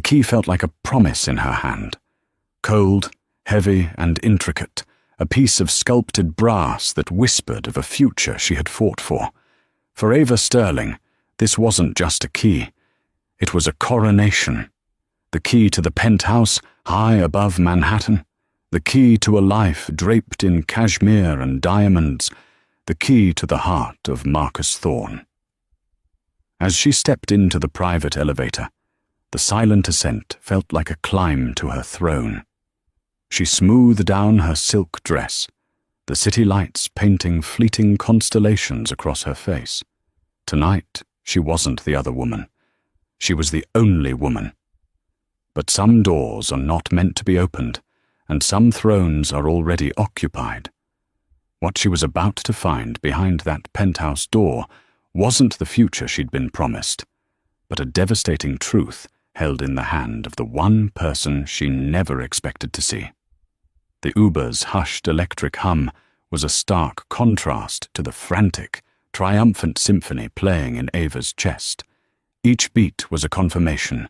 key felt like a promise in her hand. Cold, heavy, and intricate, a piece of sculpted brass that whispered of a future she had fought for. For Ava Sterling, this wasn't just a key. It was a coronation. The key to the penthouse high above Manhattan. The key to a life draped in cashmere and diamonds. The key to the heart of Marcus Thorne. As she stepped into the private elevator, the silent ascent felt like a climb to her throne. She smoothed down her silk dress, the city lights painting fleeting constellations across her face. Tonight, she wasn't the other woman. She was the only woman. But some doors are not meant to be opened, and some thrones are already occupied. What she was about to find behind that penthouse door wasn't the future she'd been promised, but a devastating truth held in the hand of the one person she never expected to see. The Uber's hushed electric hum was a stark contrast to the frantic, triumphant symphony playing in Ava's chest. Each beat was a confirmation.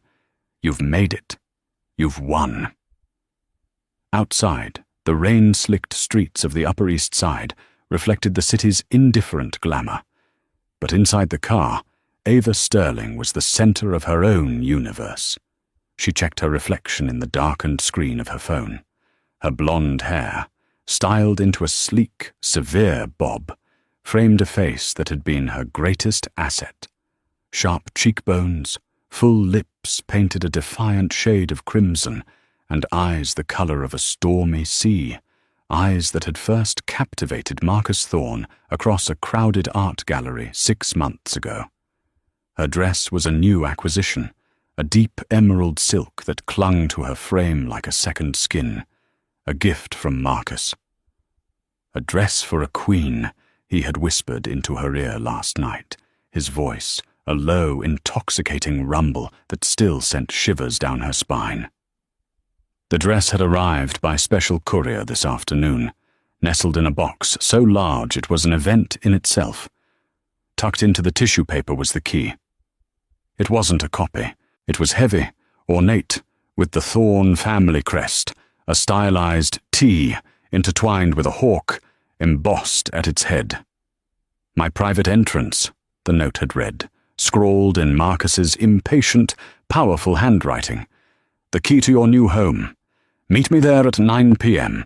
You've made it. You've won. Outside, the rain-slicked streets of the Upper East Side reflected the city's indifferent glamour. But inside the car, Ava Sterling was the center of her own universe. She checked her reflection in the darkened screen of her phone. Her blonde hair, styled into a sleek, severe bob, framed a face that had been her greatest asset. Sharp cheekbones, full lips painted a defiant shade of crimson, and eyes the color of a stormy sea, eyes that had first captivated Marcus Thorne across a crowded art gallery 6 months ago. Her dress was a new acquisition, a deep emerald silk that clung to her frame like a second skin, a gift from Marcus. A dress for a queen, he had whispered into her ear last night, his voice a low, intoxicating rumble that still sent shivers down her spine. The dress had arrived by special courier this afternoon, nestled in a box so large it was an event in itself. Tucked into the tissue paper was the key. It wasn't a copy. It was heavy, ornate, with the Thorne family crest, a stylized T intertwined with a hawk, embossed at its head. "My private entrance," the note had read, scrawled in Marcus's impatient, powerful handwriting. "The key to your new home. Meet me there at 9 p.m.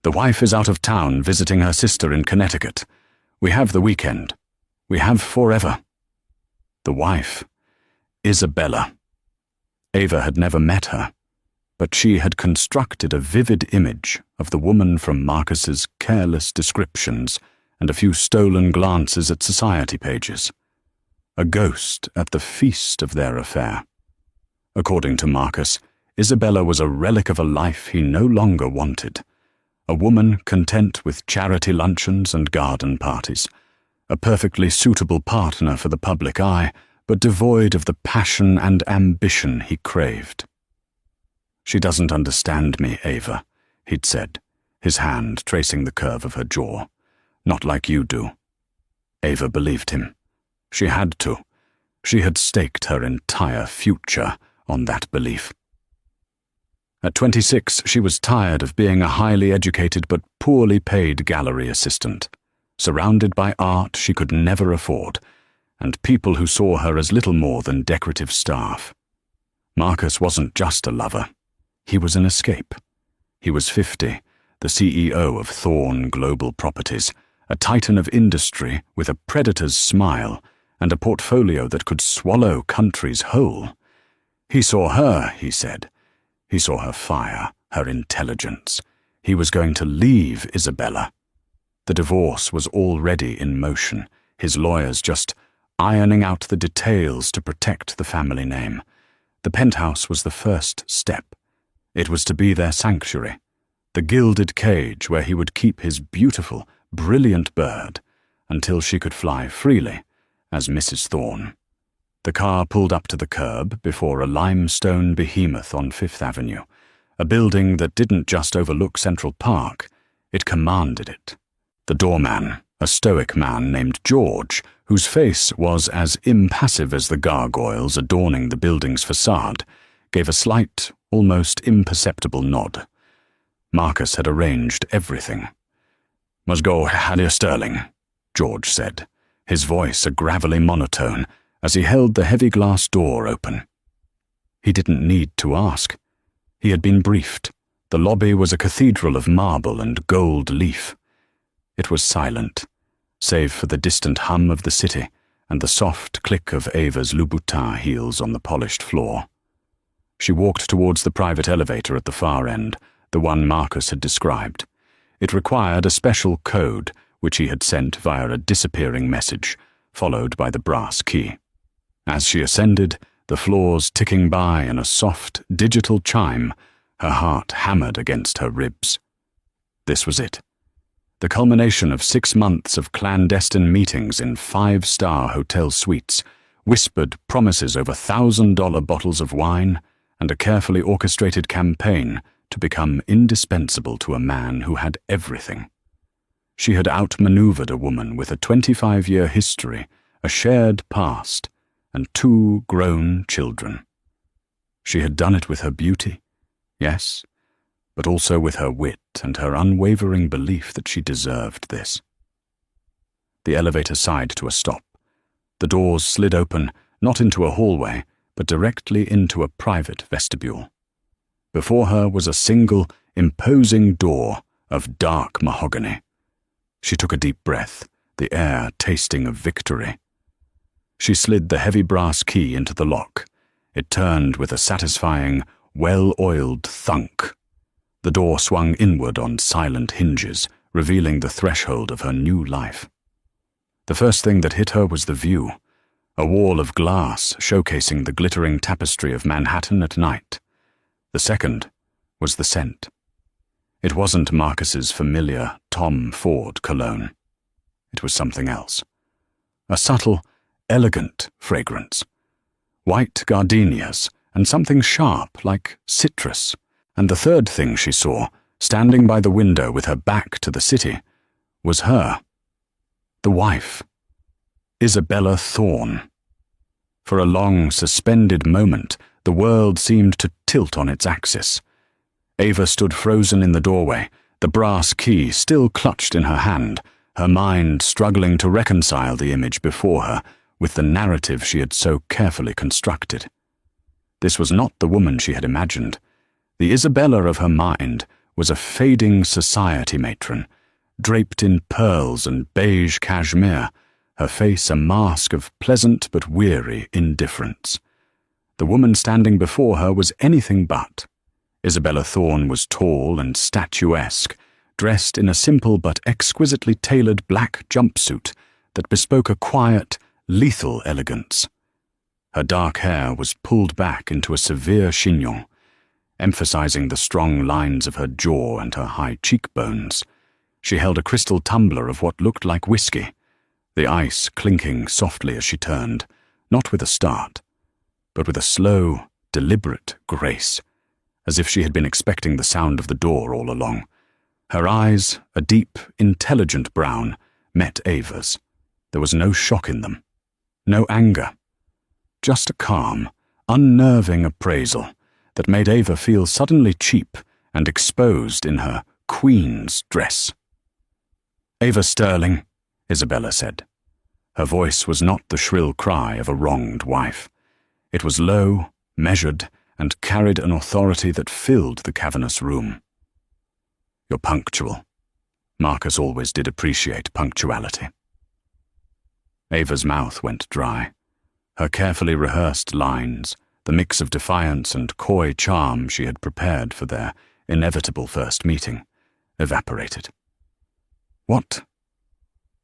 The wife is out of town visiting her sister in Connecticut. We have the weekend. We have forever." The wife, Isabella. Ava had never met her, but she had constructed a vivid image of the woman from Marcus's careless descriptions and a few stolen glances at society pages. A ghost at the feast of their affair. According to Marcus, Isabella was a relic of a life he no longer wanted. A woman content with charity luncheons and garden parties. A perfectly suitable partner for the public eye, but devoid of the passion and ambition he craved. "She doesn't understand me, Ava," he'd said, his hand tracing the curve of her jaw. "Not like you do." Ava believed him. She had to. She had staked her entire future on that belief. At 26, she was tired of being a highly educated but poorly paid gallery assistant, surrounded by art she could never afford, and people who saw her as little more than decorative staff. Marcus wasn't just a lover. He was an escape. He was 50, the CEO of Thorne Global Properties, a titan of industry with a predator's smile and a portfolio that could swallow countries whole. He saw her, he said. He saw her fire, her intelligence. He was going to leave Isabella. The divorce was already in motion, his lawyers just ironing out the details to protect the family name. The penthouse was the first step. It was to be their sanctuary, the gilded cage where he would keep his beautiful, brilliant bird until she could fly freely as Mrs. Thorne. The car pulled up to the curb before a limestone behemoth on Fifth Avenue, a building that didn't just overlook Central Park, it commanded it. The doorman, a stoic man named George, whose face was as impassive as the gargoyles adorning the building's facade, gave a slight, almost imperceptible nod. Marcus had arranged everything. "Must go, Herr Sterling," George said, his voice a gravelly monotone as he held the heavy glass door open. He didn't need to ask. He had been briefed. The lobby was a cathedral of marble and gold leaf. It was silent, save for the distant hum of the city and the soft click of Ava's Louboutin heels on the polished floor. She walked towards the private elevator at the far end, the one Marcus had described. It required a special code, which he had sent via a disappearing message, followed by the brass key. As she ascended, the floors ticking by in a soft, digital chime, her heart hammered against her ribs. This was it. The culmination of 6 months of clandestine meetings in 5-star hotel suites, whispered promises over $1,000 bottles of wine, and a carefully orchestrated campaign to become indispensable to a man who had everything. She had outmaneuvered a woman with a 25-year history, a shared past, and 2 grown children. She had done it with her beauty, yes, but also with her wit and her unwavering belief that she deserved this. The elevator sighed to a stop. The doors slid open, not into a hallway, but directly into a private vestibule. Before her was a single, imposing door of dark mahogany. She took a deep breath, the air tasting of victory. She slid the heavy brass key into the lock. It turned with a satisfying, well-oiled thunk. The door swung inward on silent hinges, revealing the threshold of her new life. The first thing that hit her was the view, a wall of glass showcasing the glittering tapestry of Manhattan at night. The second was the scent. It wasn't Marcus's familiar Tom Ford cologne. It was something else. A subtle, elegant fragrance. White gardenias and something sharp like citrus. And the third thing she saw, standing by the window with her back to the city, was her. The wife. Isabella Thorne. For a long, suspended moment, the world seemed to tilt on its axis. Ava stood frozen in the doorway, the brass key still clutched in her hand, her mind struggling to reconcile the image before her with the narrative she had so carefully constructed. This was not the woman she had imagined. The Isabella of her mind was a fading society matron, draped in pearls and beige cashmere, her face a mask of pleasant but weary indifference. The woman standing before her was anything but. Isabella Thorne was tall and statuesque, dressed in a simple but exquisitely tailored black jumpsuit that bespoke a quiet, lethal elegance. Her dark hair was pulled back into a severe chignon, emphasizing the strong lines of her jaw and her high cheekbones. She held a crystal tumbler of what looked like whiskey, the ice clinking softly as she turned, not with a start, but with a slow, deliberate grace, as if she had been expecting the sound of the door all along. Her eyes, a deep, intelligent brown, met Ava's. There was no shock in them, no anger, just a calm, unnerving appraisal that made Ava feel suddenly cheap and exposed in her queen's dress. "Ava Sterling," Isabella said. Her voice was not the shrill cry of a wronged wife. It was low, measured, and carried an authority that filled the cavernous room. "You're punctual." Marcus always did appreciate punctuality. Ava's mouth went dry. Her carefully rehearsed lines, the mix of defiance and coy charm she had prepared for their inevitable first meeting, evaporated. What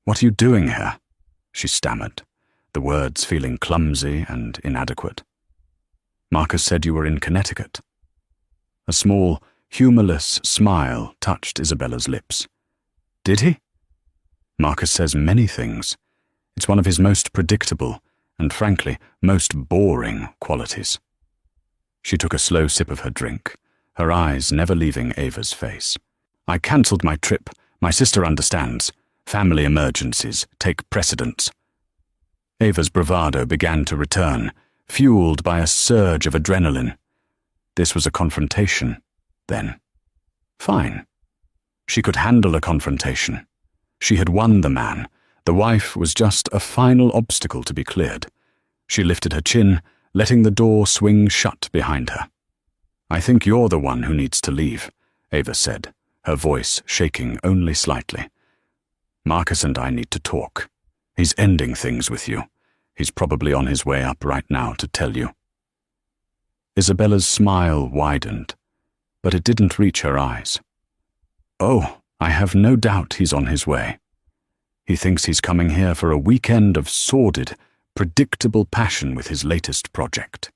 are you doing here?" she stammered, the words feeling clumsy and inadequate. "Marcus said you were in Connecticut." A small, humorless smile touched Isabella's lips. "Did he?" "Marcus says many things. It's one of his most predictable and, frankly, most boring qualities." She took a slow sip of her drink, her eyes never leaving Ava's face. "I cancelled my trip. My sister understands. Family emergencies take precedence." Ava's bravado began to return, fueled by a surge of adrenaline. This was a confrontation, then. Fine. She could handle a confrontation. She had won the man. The wife was just a final obstacle to be cleared. She lifted her chin, letting the door swing shut behind her. "I think you're the one who needs to leave," Ava said, her voice shaking only slightly. "Marcus and I need to talk. He's ending things with you. He's probably on his way up right now to tell you." Isabella's smile widened, but it didn't reach her eyes. "Oh, I have no doubt he's on his way. He thinks he's coming here for a weekend of sordid, predictable passion with his latest project."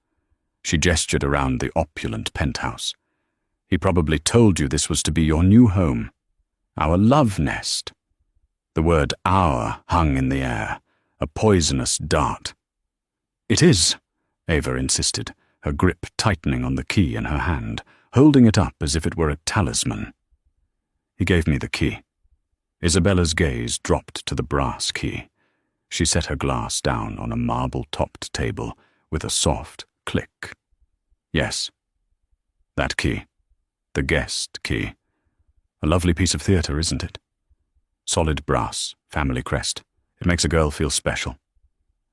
She gestured around the opulent penthouse. "He probably told you this was to be your new home, our love nest." The word "our" hung in the air, a poisonous dart. "It is," Ava insisted, her grip tightening on the key in her hand, holding it up as if it were a talisman. He gave me the key. Isabella's gaze dropped to the brass key. She set her glass down on a marble-topped table with a soft click. "Yes, that key. The guest key. A lovely piece of theatre, isn't it? Solid brass, family crest. It makes a girl feel special."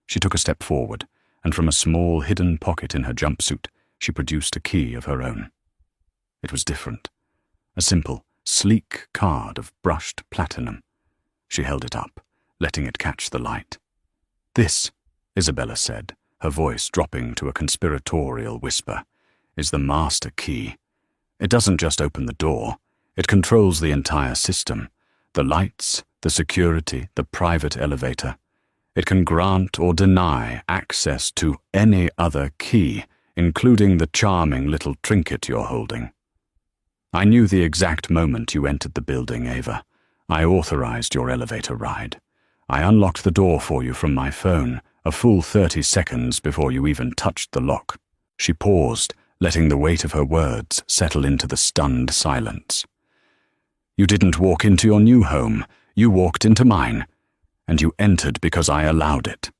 She took a step forward, and from a small hidden pocket in her jumpsuit, she produced a key of her own. It was different. A simple, sleek card of brushed platinum. She held it up, letting it catch the light. "This," Isabella said, her voice dropping to a conspiratorial whisper, "is the master key. It doesn't just open the door. It controls the entire system. The lights, the security, the private elevator. It can grant or deny access to any other key, including the charming little trinket you're holding. I knew the exact moment you entered the building, Ava. I authorized your elevator ride. I unlocked the door for you from my phone, a full 30 seconds before you even touched the lock." She paused, letting the weight of her words settle into the stunned silence. "You didn't walk into your new home. You walked into mine. And you entered because I allowed it."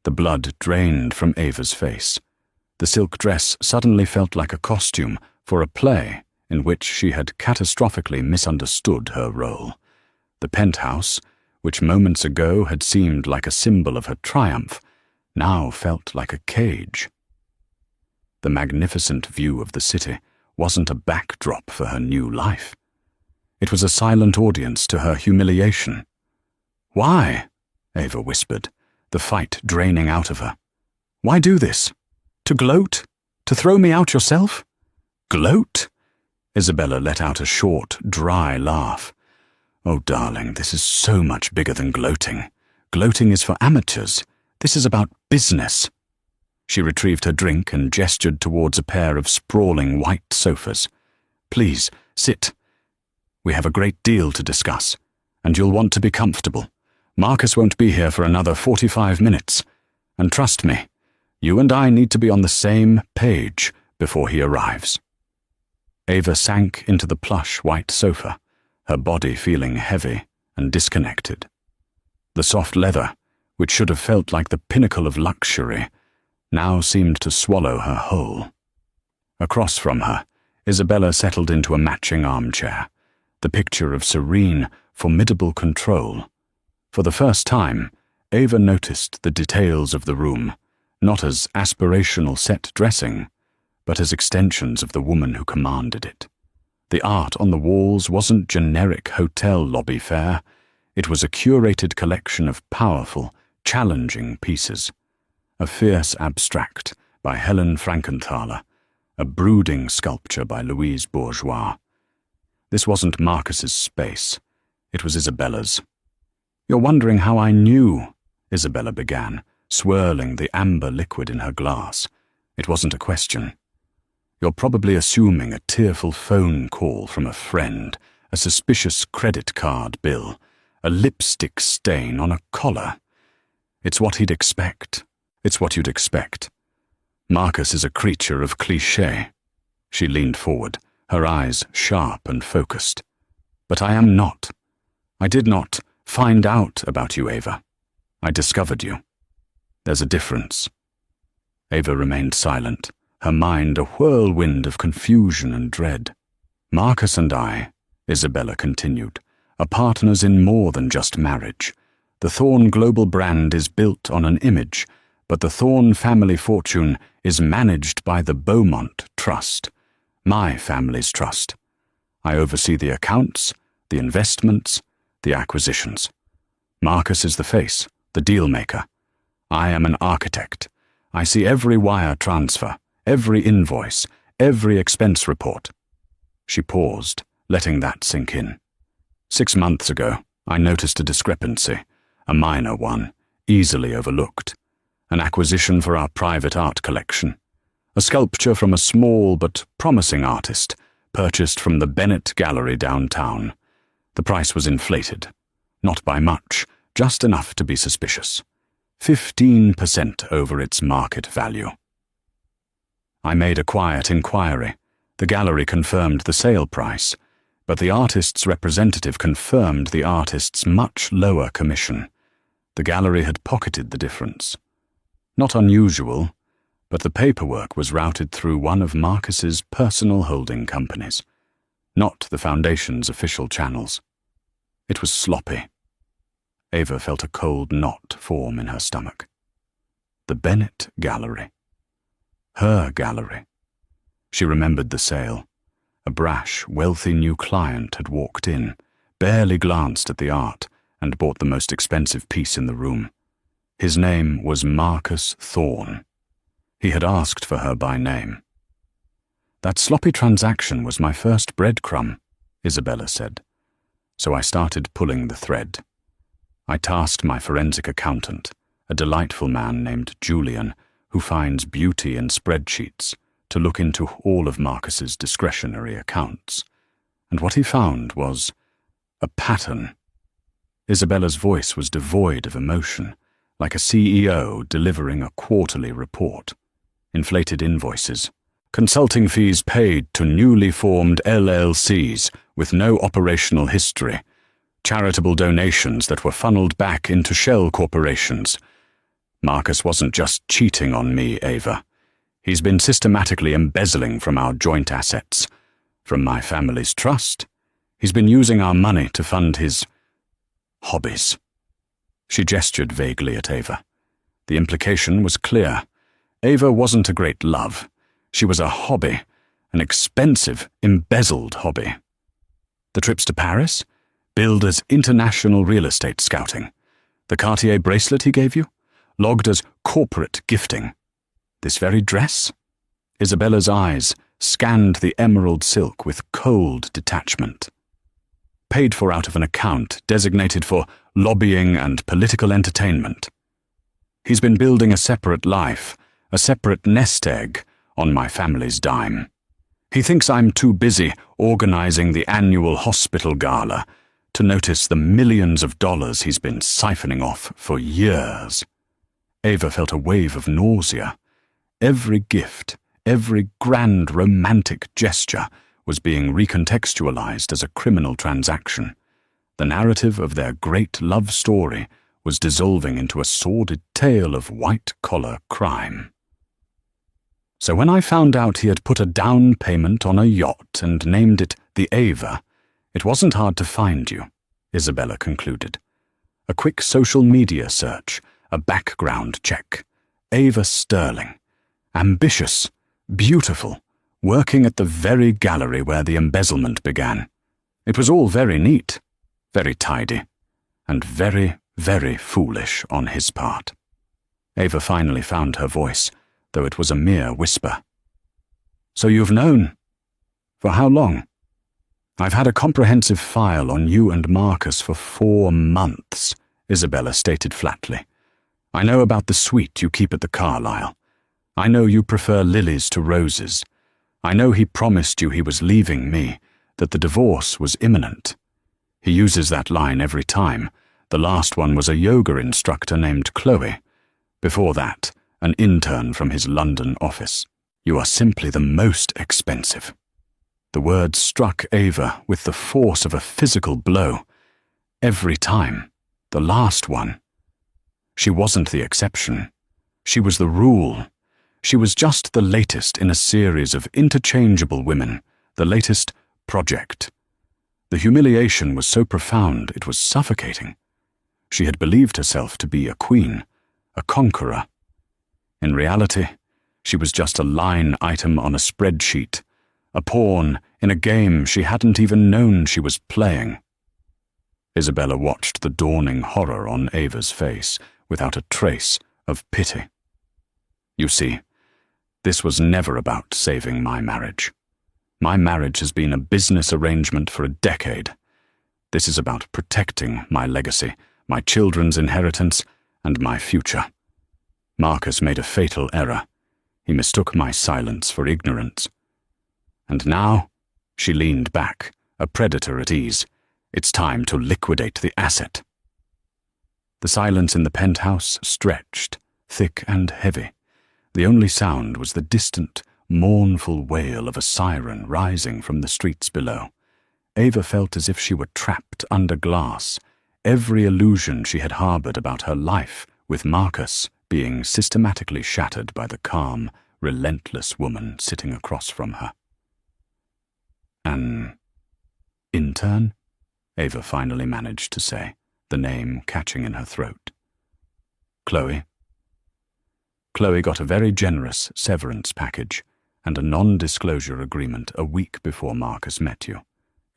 The blood drained from Ava's face. The silk dress suddenly felt like a costume for a play in which she had catastrophically misunderstood her role. The penthouse, which moments ago had seemed like a symbol of her triumph, now felt like a cage. The magnificent view of the city wasn't a backdrop for her new life. It was a silent audience to her humiliation. "Why?" Ava whispered, the fight draining out of her. "Why do this? To gloat? To throw me out yourself?" "Gloat?" Isabella let out a short, dry laugh. "Oh, darling, this is so much bigger than gloating. Gloating is for amateurs. This is about business." She retrieved her drink and gestured towards a pair of sprawling white sofas. "Please, sit. We have a great deal to discuss, and you'll want to be comfortable. Marcus won't be here for another 45 minutes. And trust me, you and I need to be on the same page before he arrives." Ava sank into the plush white sofa, her body feeling heavy and disconnected. The soft leather, which should have felt like the pinnacle of luxury, now seemed to swallow her whole. Across from her, Isabella settled into a matching armchair, the picture of serene, formidable control. For the first time, Ava noticed the details of the room, not as aspirational set dressing, but as extensions of the woman who commanded it. The art on the walls wasn't generic hotel lobby fare. It was a curated collection of powerful, challenging pieces. A fierce abstract by Helen Frankenthaler, a brooding sculpture by Louise Bourgeois. This wasn't Marcus's space. It was Isabella's. "You're wondering how I knew," Isabella began, swirling the amber liquid in her glass. It wasn't a question. "You're probably assuming a tearful phone call from a friend, a suspicious credit card bill, a lipstick stain on a collar. It's what he'd expect. It's what you'd expect. Marcus is a creature of cliché." She leaned forward, her eyes sharp and focused. "But I am not. I did not find out about you, Ava. I discovered you. There's a difference." Ava remained silent, her mind a whirlwind of confusion and dread. "Marcus and I," Isabella continued, "are partners in more than just marriage. The Thorne global brand is built on an image, but the Thorne family fortune is managed by the Beaumont Trust, my family's trust. I oversee the accounts, the investments, the acquisitions. Marcus is the face, the deal maker. I am an architect. I see every wire transfer, every invoice, every expense report." She paused, letting that sink in. 6 months ago, I noticed a discrepancy, a minor one, easily overlooked. An acquisition for our private art collection. A sculpture from a small but promising artist, purchased from the Bennett Gallery downtown. The price was inflated. Not by much, just enough to be suspicious. 15% over its market value. I made a quiet inquiry. The gallery confirmed the sale price, but the artist's representative confirmed the artist's much lower commission. The gallery had pocketed the difference. Not unusual, but the paperwork was routed through one of Marcus's personal holding companies, not the Foundation's official channels. It was sloppy. Ava felt a cold knot form in her stomach. The Bennett Gallery. Her gallery. She remembered the sale. A brash, wealthy new client had walked in, barely glanced at the art, and bought the most expensive piece in the room. His name was Marcus Thorne. He had asked for her by name. "That sloppy transaction was my first breadcrumb," Isabella said. So I started pulling the thread. I tasked my forensic accountant, a delightful man named Julian, who finds beauty in spreadsheets, to look into all of Marcus's discretionary accounts. And what he found was a pattern. Isabella's voice was devoid of emotion, like a CEO delivering a quarterly report. Inflated invoices, consulting fees paid to newly formed LLCs with no operational history, charitable donations that were funneled back into shell corporations. Marcus wasn't just cheating on me, Ava. He's been systematically embezzling from our joint assets, from my family's trust. He's been using our money to fund his hobbies. She gestured vaguely at Ava. The implication was clear. Ava wasn't a great love. She was a hobby, an expensive, embezzled hobby. The trips to Paris? Billed as international real estate scouting. The Cartier bracelet he gave you? Logged as corporate gifting. This very dress? Isabella's eyes scanned the emerald silk with cold detachment. Paid for out of an account designated for lobbying and political entertainment. He's been building a separate life, a separate nest egg, on my family's dime. He thinks I'm too busy organizing the annual hospital gala to notice the millions of dollars he's been siphoning off for years. Ava felt a wave of nausea. Every gift, every grand romantic gesture was being recontextualized as a criminal transaction. The narrative of their great love story was dissolving into a sordid tale of white-collar crime. So when I found out he had put a down payment on a yacht and named it the Ava, it wasn't hard to find you, Isabella concluded. A quick social media search, a background check. Ava Sterling. Ambitious, beautiful, working at the very gallery where the embezzlement began. It was all very neat, very tidy, and very, very foolish on his part. Ava finally found her voice, though it was a mere whisper. "So you've known? For how long?" "I've had a comprehensive file on you and Marcus for 4 months, Isabella stated flatly. "I know about the suite you keep at the Carlisle. I know you prefer lilies to roses. I know he promised you he was leaving me, that the divorce was imminent. He uses that line every time. The last one was a yoga instructor named Chloe. Before that, an intern from his London office. You are simply the most expensive." The words struck Ava with the force of a physical blow. Every time. The last one. She wasn't the exception. She was the rule. She was just the latest in a series of interchangeable women, the latest project. The humiliation was so profound it was suffocating. She had believed herself to be a queen, a conqueror. In reality, she was just a line item on a spreadsheet, a pawn in a game she hadn't even known she was playing. Isabella watched the dawning horror on Ava's face without a trace of pity. You see, this was never about saving my marriage. My marriage has been a business arrangement for a decade. This is about protecting my legacy, my children's inheritance, and my future. Marcus made a fatal error. He mistook my silence for ignorance. And now, she leaned back, a predator at ease. It's time to liquidate the asset. The silence in the penthouse stretched, thick and heavy. The only sound was the distant, mournful wail of a siren rising from the streets below. Ava felt as if she were trapped under glass, every illusion she had harbored about her life with Marcus being systematically shattered by the calm, relentless woman sitting across from her. An intern? Ava finally managed to say, the name catching in her throat. Chloe. Chloe got a very generous severance package and a non-disclosure agreement a week before Marcus met you,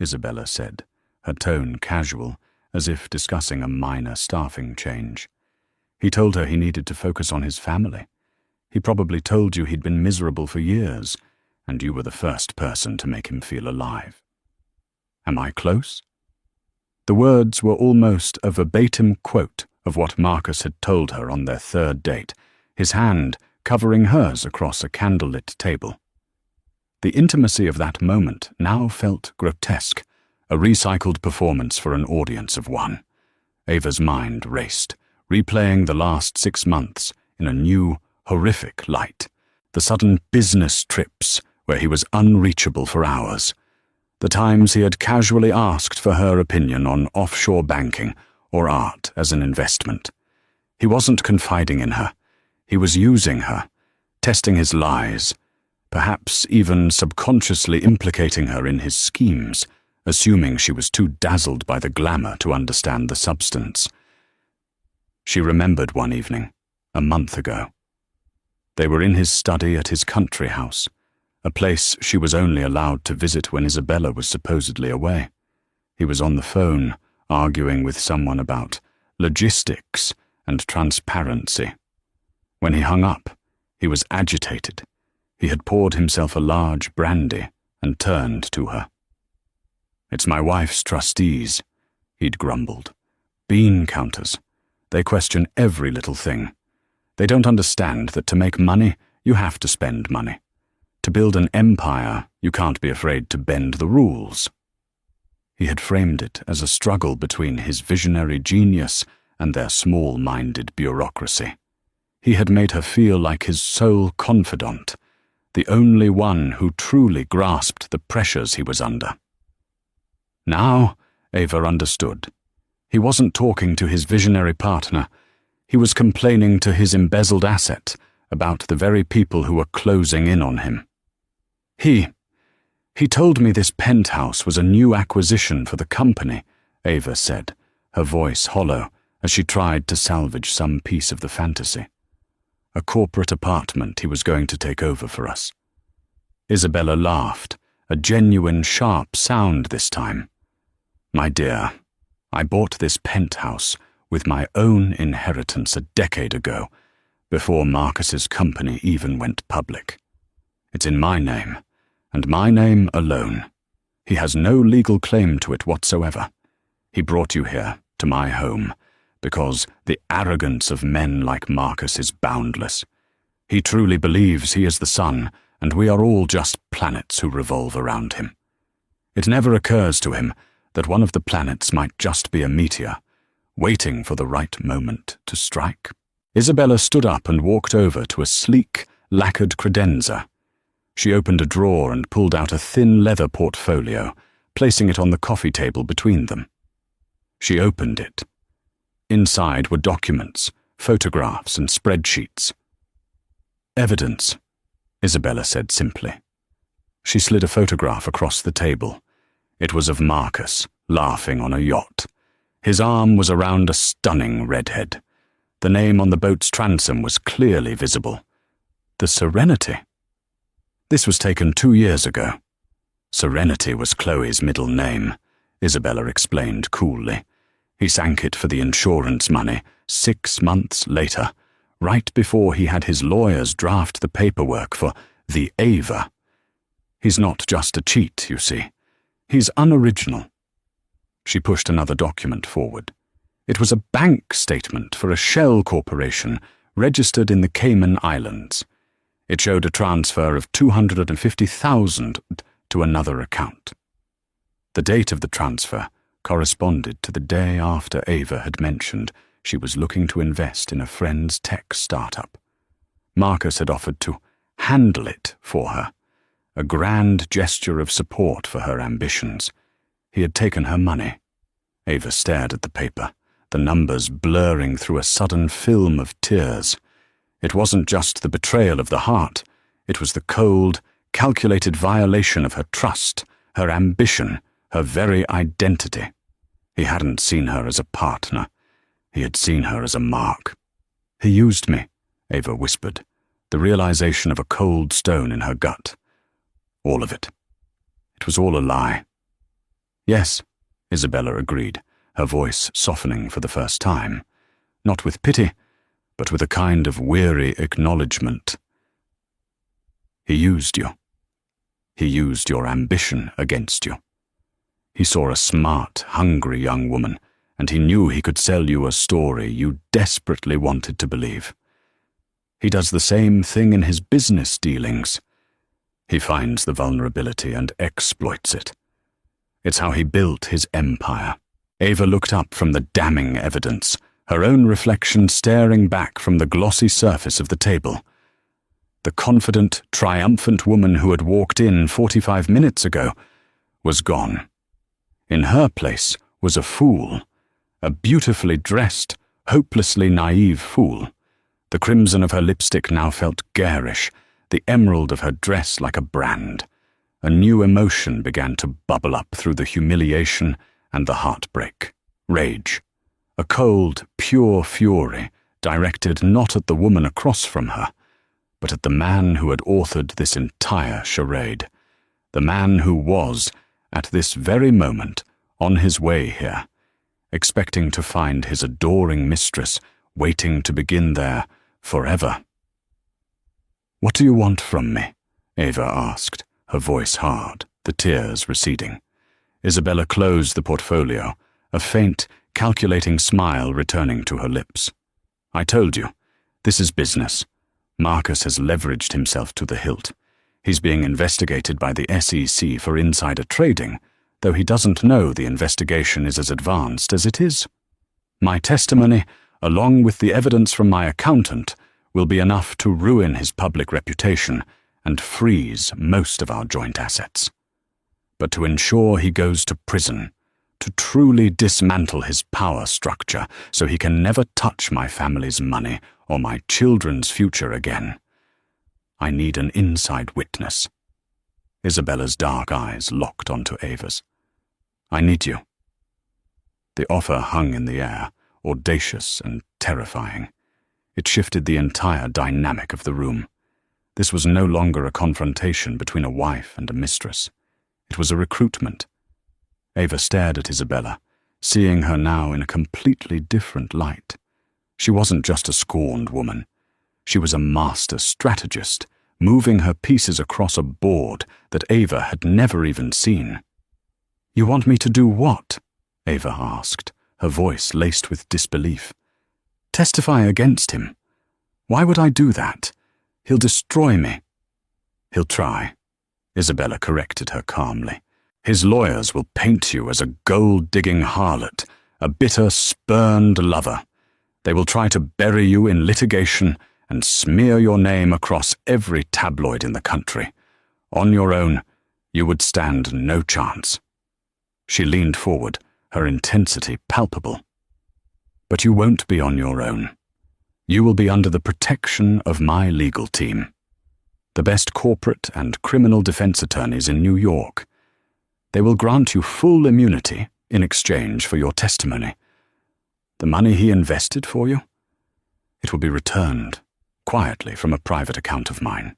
Isabella said, her tone casual, as if discussing a minor staffing change. He told her he needed to focus on his family. He probably told you he'd been miserable for years, and you were the first person to make him feel alive. Am I close? The words were almost a verbatim quote of what Marcus had told her on their third date, his hand covering hers across a candlelit table. The intimacy of that moment now felt grotesque, a recycled performance for an audience of one. Ava's mind raced, replaying the last 6 months in a new, horrific light. The sudden business trips where he was unreachable for hours. The times he had casually asked for her opinion on offshore banking or art as an investment. He wasn't confiding in her. He was using her, testing his lies, perhaps even subconsciously implicating her in his schemes, assuming she was too dazzled by the glamour to understand the substance. She remembered one evening, a month ago. They were in his study at his country house, a place she was only allowed to visit when Isabella was supposedly away. He was on the phone, arguing with someone about logistics and transparency. When he hung up, he was agitated. He had poured himself a large brandy and turned to her. "It's my wife's trustees," he'd grumbled. "Bean counters. They question every little thing. They don't understand that to make money, you have to spend money. To build an empire, you can't be afraid to bend the rules." He had framed it as a struggle between his visionary genius and their small-minded bureaucracy. He had made her feel like his sole confidant, the only one who truly grasped the pressures he was under. Now, Ava understood. He wasn't talking to his visionary partner. He was complaining to his embezzled asset about the very people who were closing in on him. He told me this penthouse was a new acquisition for the company," Ava said, her voice hollow as she tried to salvage some piece of the fantasy. "A corporate apartment he was going to take over for us." Isabella laughed, a genuine sharp sound this time. "My dear, I bought this penthouse with my own inheritance a decade ago, before Marcus's company even went public. It's in my name, and my name alone. He has no legal claim to it whatsoever. He brought you here, to my home, because the arrogance of men like Marcus is boundless. He truly believes he is the sun, and we are all just planets who revolve around him. It never occurs to him that one of the planets might just be a meteor, waiting for the right moment to strike." Isabella stood up and walked over to a sleek, lacquered credenza. She opened a drawer and pulled out a thin leather portfolio, placing it on the coffee table between them. She opened it. Inside were documents, photographs, and spreadsheets. Evidence, Isabella said simply. She slid a photograph across the table. It was of Marcus, laughing on a yacht. His arm was around a stunning redhead. The name on the boat's transom was clearly visible. The Serenity. This was taken 2 years ago. Serenity was Chloe's middle name, Isabella explained coolly. He sank it for the insurance money 6 months later, right before he had his lawyers draft the paperwork for the Ava. He's not just a cheat, you see. He's unoriginal. She pushed another document forward. It was a bank statement for a shell corporation registered in the Cayman Islands. It showed a transfer of $250,000 to another account. The date of the transfer corresponded to the day after Ava had mentioned she was looking to invest in a friend's tech startup. Marcus had offered to handle it for her, a grand gesture of support for her ambitions. He had taken her money. Ava stared at the paper, the numbers blurring through a sudden film of tears. It wasn't just the betrayal of the heart, it was the cold, calculated violation of her trust, her ambition, her very identity. He hadn't seen her as a partner. He had seen her as a mark. He used me, Ava whispered, the realization of a cold stone in her gut. All of it. It was all a lie. Yes, Isabella agreed, her voice softening for the first time, not with pity, but with a kind of weary acknowledgement. He used you. He used your ambition against you. He saw a smart, hungry young woman, and he knew he could sell you a story you desperately wanted to believe. He does the same thing in his business dealings. He finds the vulnerability and exploits it. It's how he built his empire. Ava looked up from the damning evidence, her own reflection staring back from the glossy surface of the table. The confident, triumphant woman who had walked in 45 minutes ago was gone. In her place was a fool, a beautifully dressed, hopelessly naive fool. The crimson of her lipstick now felt garish, the emerald of her dress like a brand. A new emotion began to bubble up through the humiliation and the heartbreak. Rage. A cold, pure fury directed not at the woman across from her, but at the man who had authored this entire charade. The man who was, at this very moment, on his way here, expecting to find his adoring mistress waiting to begin there forever. "What do you want from me?" Ava asked, her voice hard, the tears receding. Isabella closed the portfolio, a faint, calculating smile returning to her lips. "I told you, this is business. Marcus has leveraged himself to the hilt. He's being investigated by the SEC for insider trading, though he doesn't know the investigation is as advanced as it is. My testimony, along with the evidence from my accountant, will be enough to ruin his public reputation and freeze most of our joint assets. But to ensure he goes to prison, to truly dismantle his power structure so he can never touch my family's money or my children's future again, I need an inside witness." Isabella's dark eyes locked onto Ava's. "I need you." The offer hung in the air, audacious and terrifying. It shifted the entire dynamic of the room. This was no longer a confrontation between a wife and a mistress. It was a recruitment. Ava stared at Isabella, seeing her now in a completely different light. She wasn't just a scorned woman. She was a master strategist, moving her pieces across a board that Ava had never even seen. "You want me to do what?" Ava asked, her voice laced with disbelief. "Testify against him? Why would I do that? He'll destroy me." "He'll try," Isabella corrected her calmly. "His lawyers will paint you as a gold-digging harlot, a bitter, spurned lover. They will try to bury you in litigation and smear your name across every tabloid in the country. On your own, you would stand no chance." She leaned forward, her intensity palpable. "But you won't be on your own. You will be under the protection of my legal team, the best corporate and criminal defense attorneys in New York. They will grant you full immunity in exchange for your testimony. The money he invested for you? It will be returned, quietly from a private account of mine.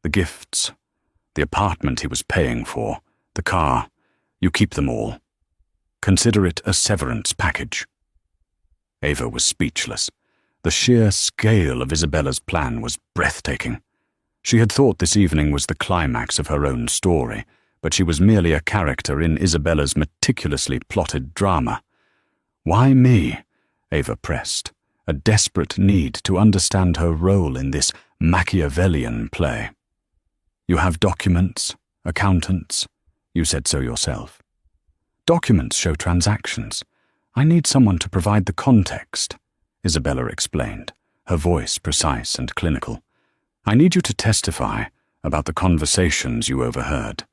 The gifts, the apartment he was paying for, the car, you keep them all. Consider it a severance package. Ava was speechless. The sheer scale of Isabella's plan was breathtaking. She had thought this evening was the climax of her own story, but she was merely a character in Isabella's meticulously plotted drama. Why me? Ava pressed, a desperate need to understand her role in this Machiavellian play. You have documents, accountants. You said so yourself. Documents show transactions. I need someone to provide the context, Isabella explained, her voice precise and clinical. I need you to testify about the conversations you overheard,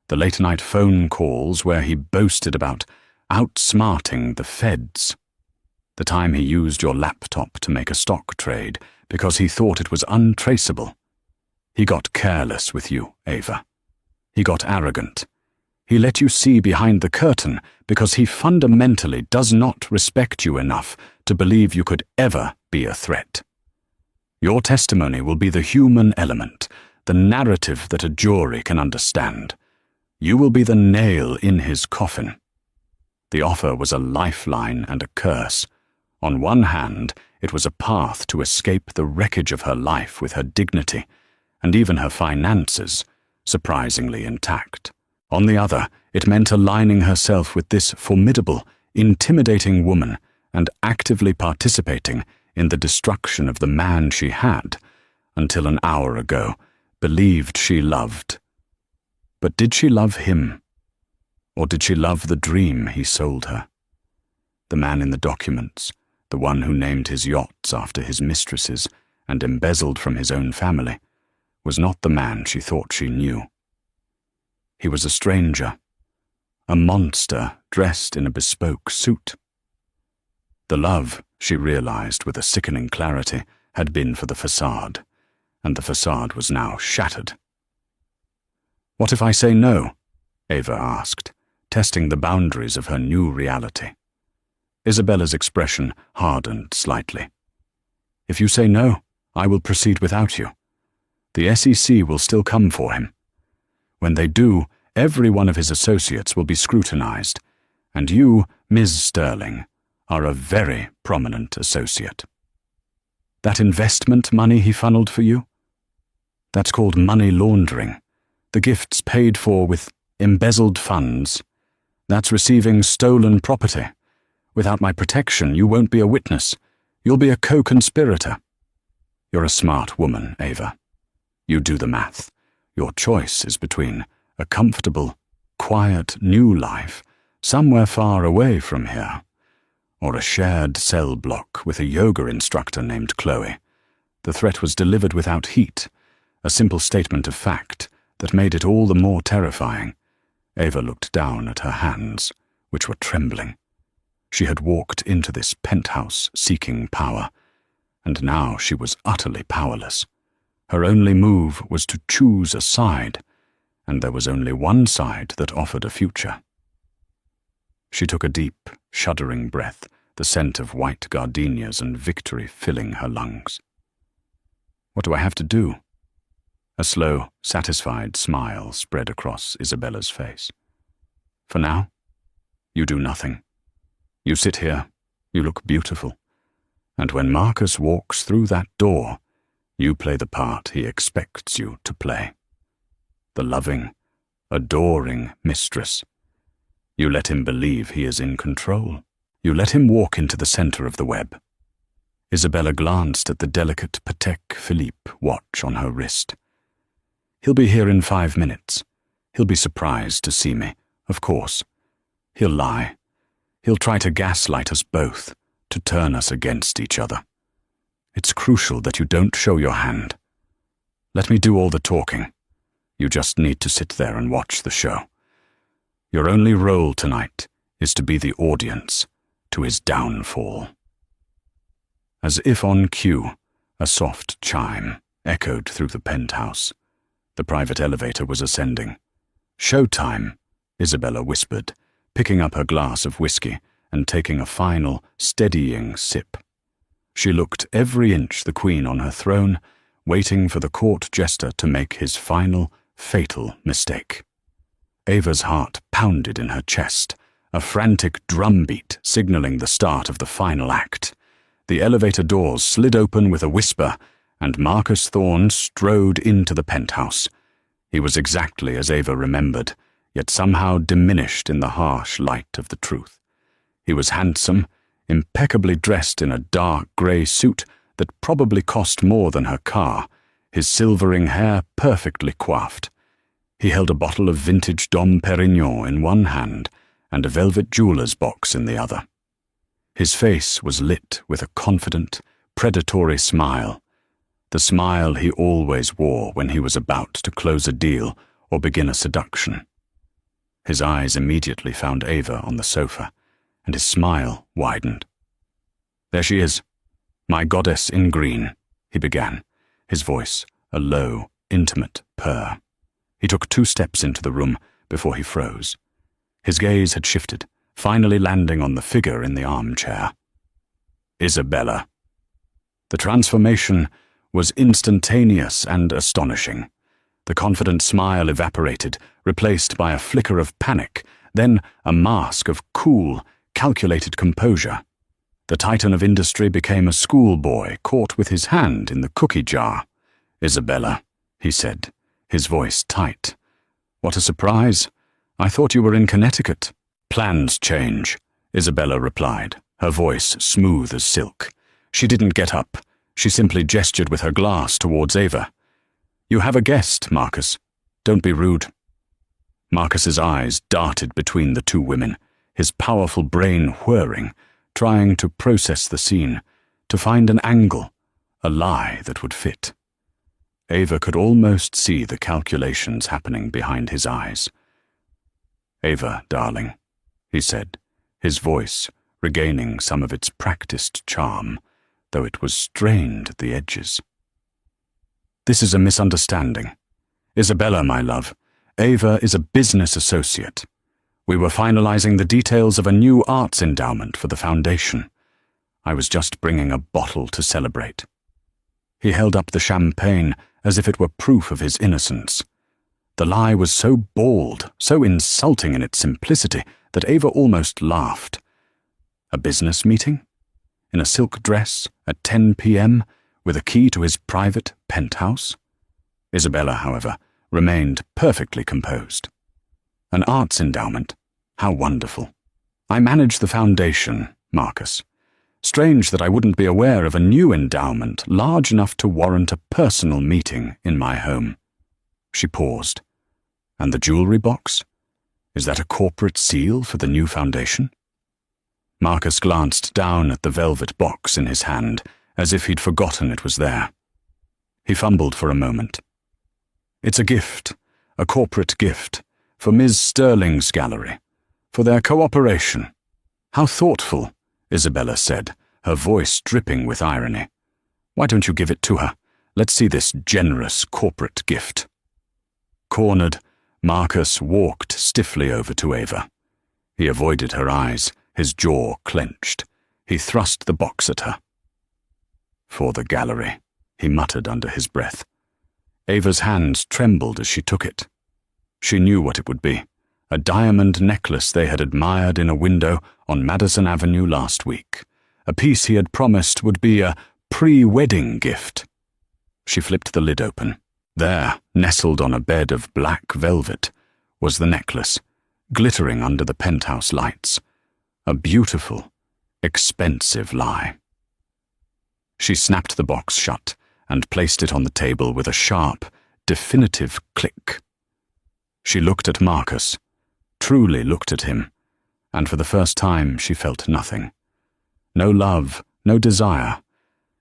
the late-night phone calls where he boasted about outsmarting the feds, the time he used your laptop to make a stock trade because he thought it was untraceable. He got careless with you, Ava. He got arrogant. He let you see behind the curtain because he fundamentally does not respect you enough to believe you could ever be a threat. Your testimony will be the human element, the narrative that a jury can understand. You will be the nail in his coffin. The offer was a lifeline and a curse. On one hand, it was a path to escape the wreckage of her life with her dignity, and even her finances, surprisingly intact. On the other, it meant aligning herself with this formidable, intimidating woman and actively participating in the destruction of the man she had, until an hour ago, believed she loved. But did she love him? Or did she love the dream he sold her? The man in the documents, the one who named his yachts after his mistresses and embezzled from his own family, was not the man she thought she knew. He was a stranger, a monster dressed in a bespoke suit. The love, she realized with a sickening clarity, had been for the facade, and the facade was now shattered. What if I say no? Ava asked, testing the boundaries of her new reality. Isabella's expression hardened slightly. If you say no, I will proceed without you. The SEC will still come for him. When they do, every one of his associates will be scrutinized, and you, Ms. Sterling, are a very prominent associate. That investment money he funneled for you? That's called money laundering. The gifts paid for with embezzled funds. That's receiving stolen property. Without my protection, you won't be a witness. You'll be a co-conspirator. You're a smart woman, Ava. You do the math. Your choice is between a comfortable, quiet new life somewhere far away from here, or a shared cell block with a yoga instructor named Chloe. The threat was delivered without heat, a simple statement of fact that made it all the more terrifying. Ava looked down at her hands, which were trembling. She had walked into this penthouse seeking power, and now she was utterly powerless. Her only move was to choose a side, and there was only one side that offered a future. She took a deep, shuddering breath, the scent of white gardenias and victory filling her lungs. What do I have to do? A slow, satisfied smile spread across Isabella's face. For now, you do nothing. You sit here, you look beautiful, and when Marcus walks through that door, you play the part he expects you to play. The loving, adoring mistress. You let him believe he is in control. You let him walk into the center of the web. Isabella glanced at the delicate Patek Philippe watch on her wrist. He'll be here in 5 minutes. He'll be surprised to see me, of course. He'll lie. He'll try to gaslight us both, to turn us against each other. It's crucial that you don't show your hand. Let me do all the talking. You just need to sit there and watch the show. Your only role tonight is to be the audience to his downfall. As if on cue, a soft chime echoed through the penthouse. The private elevator was ascending. "Showtime," Isabella whispered, picking up her glass of whiskey and taking a final, steadying sip. She looked every inch the queen on her throne, waiting for the court jester to make his final, fatal mistake. Ava's heart pounded in her chest, a frantic drumbeat signaling the start of the final act. The elevator doors slid open with a whisper, and Marcus Thorne strode into the penthouse. He was exactly as Ava remembered, yet somehow diminished in the harsh light of the truth. He was handsome, impeccably dressed in a dark grey suit that probably cost more than her car, his silvering hair perfectly coiffed. He held a bottle of vintage Dom Perignon in one hand and a velvet jeweller's box in the other. His face was lit with a confident, predatory smile, the smile he always wore when he was about to close a deal or begin a seduction. His eyes immediately found Ava on the sofa, and his smile widened. "There she is, my goddess in green," he began, his voice a low, intimate purr. He took 2 steps into the room before he froze. His gaze had shifted, finally landing on the figure in the armchair. Isabella. The transformation was instantaneous and astonishing. The confident smile evaporated, replaced by a flicker of panic, then a mask of cool, calculated composure. The titan of industry became a schoolboy caught with his hand in the cookie jar. "Isabella," he said, his voice tight. "What a surprise. I thought you were in Connecticut." "Plans change," Isabella replied, her voice smooth as silk. She didn't get up. She simply gestured with her glass towards Ava. "You have a guest, Marcus. Don't be rude." Marcus's eyes darted between the 2 women, his powerful brain whirring, trying to process the scene, to find an angle, a lie that would fit. Ava could almost see the calculations happening behind his eyes. "Ava, darling," he said, his voice regaining some of its practiced charm, though it was strained at the edges. "This is a misunderstanding. Isabella, my love, Ava is a business associate. We were finalizing the details of a new arts endowment for the foundation. I was just bringing a bottle to celebrate." He held up the champagne as if it were proof of his innocence. The lie was so bald, so insulting in its simplicity, that Ava almost laughed. A business meeting? In a silk dress at 10 p.m., with a key to his private penthouse? Isabella, however, remained perfectly composed. "An arts endowment? How wonderful. I manage the foundation, Marcus. Strange that I wouldn't be aware of a new endowment large enough to warrant a personal meeting in my home." She paused. "And the jewelry box? Is that a corporate seal for the new foundation?" Marcus glanced down at the velvet box in his hand, as if he'd forgotten it was there. He fumbled for a moment. "It's a gift, a corporate gift, for Ms. Sterling's gallery, for their cooperation." "How thoughtful," Isabella said, her voice dripping with irony. "Why don't you give it to her? Let's see this generous corporate gift." Cornered, Marcus walked stiffly over to Ava. He avoided her eyes, his jaw clenched. He thrust the box at her. "For the gallery," he muttered under his breath. Ava's hands trembled as she took it. She knew what it would be, a diamond necklace they had admired in a window on Madison Avenue last week, a piece he had promised would be a pre-wedding gift. She flipped the lid open. There, nestled on a bed of black velvet, was the necklace, glittering under the penthouse lights. A beautiful, expensive lie. She snapped the box shut and placed it on the table with a sharp, definitive click. She looked at Marcus, truly looked at him, and for the first time she felt nothing. No love, no desire,